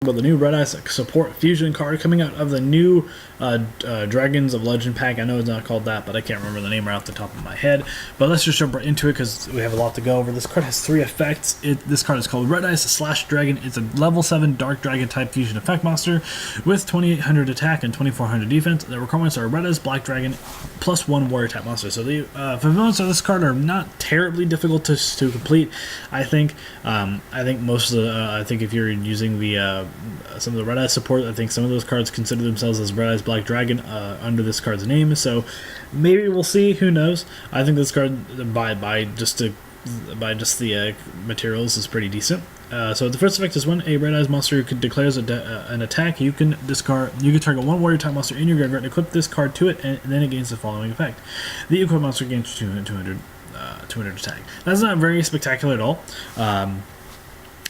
about the new Red Eyes support fusion card coming out of the new Dragons of Legend pack. I know it's not called that, but I can't remember the name right off the top of my head. But let's just jump right into it because we have a lot to go over. This card has 3 effects. This card is called Red Eyes / Dragon. It's a level 7 Dark Dragon type fusion effect monster with 2800 attack and 2400 defense. The requirements are Red Eyes, Black Dragon, +1 warrior type monster. So the fulfillments of this card are not terribly difficult to complete. I think most of the I think if you're using the some of the Red Eyes support, I think some of those cards consider themselves as Red Eyes Black Dragon under this card's name. So maybe we'll see. Who knows? I think this card by just the materials is pretty decent. So the first effect is when a Red Eyes monster declares an attack, you can target 1 warrior type monster in your graveyard, equip this card to it, and then it gains the following effect. The equipped monster gains 200 attack. That's not very spectacular at all.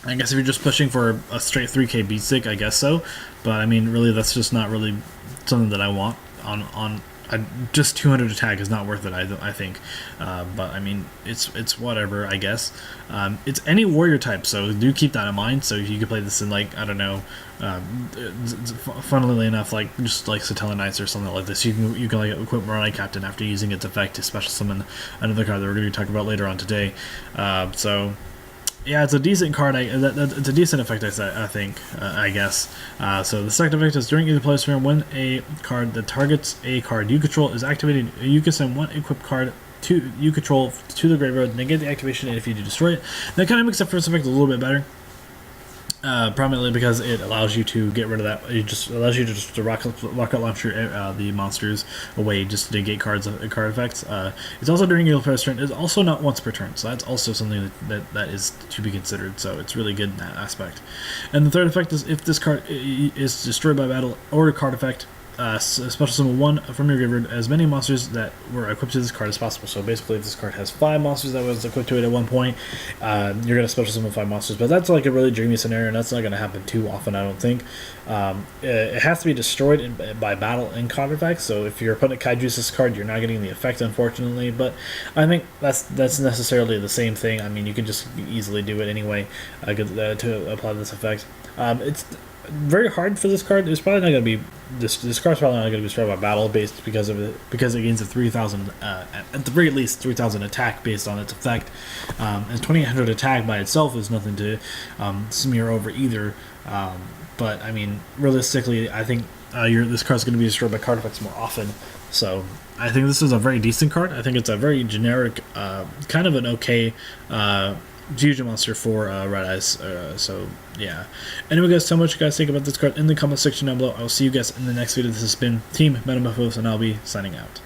I guess if you're just pushing for a straight 3k beat stick, I guess so. But I mean, really, that's just not really something that I want on just 200 attack is not worth it. I think, but I mean, it's whatever, I guess. It's any warrior type, so do keep that in mind. So you could play this in, like, I don't know, funnily enough, like just like Satella Knights or something like this. You can like equip Moroni Captain after using its effect to special summon another card that we're going to be talking about later on today. So. Yeah, it's a decent card. It's a decent effect, I think, I guess. So the second effect is during either player's turn, when a card that targets a card you control is activated, you can send 1 equipped card you control to the graveyard, negate the activation, and if you do, destroy it. That kind of makes the first effect a little bit better. Prominently because it allows you to get rid of that. It just allows you to just rocket launch the monsters away, just to negate card effects. It's also during your player's turn. It's also not once per turn, so that's also something that is to be considered. So it's really good in that aspect. And the third effect is if this card is destroyed by battle or a card effect, special summon 1 from your graveyard as many monsters that were equipped to this card as possible. So basically, if this card has 5 monsters that was equipped to it at one point, you're going to special summon 5 monsters. But that's like a really dreamy scenario, and that's not going to happen too often, I don't think. It has to be destroyed by battle and card effects. So if your opponent kaiju's this card, you're not getting the effect, unfortunately. But I think that's necessarily the same thing. I mean, you can just easily do it anyway to apply this effect. It's very hard for this card. It's probably not going to be this card's probably not going to be destroyed by battle based because it gains a 3,000 at the very least 3,000 attack based on its effect, and 2,800 attack by itself is nothing to smear over either. But I mean, realistically, I think this card's going to be destroyed by card effects more often. So I think this is a very decent card. I think it's a very generic, kind of an okay fusion monster for Red Eyes. So yeah. Anyway, guys, tell me what you guys think about this card in the comment section down below. I'll see you guys in the next video. This has been Team Metamorphosis, and I'll be signing out.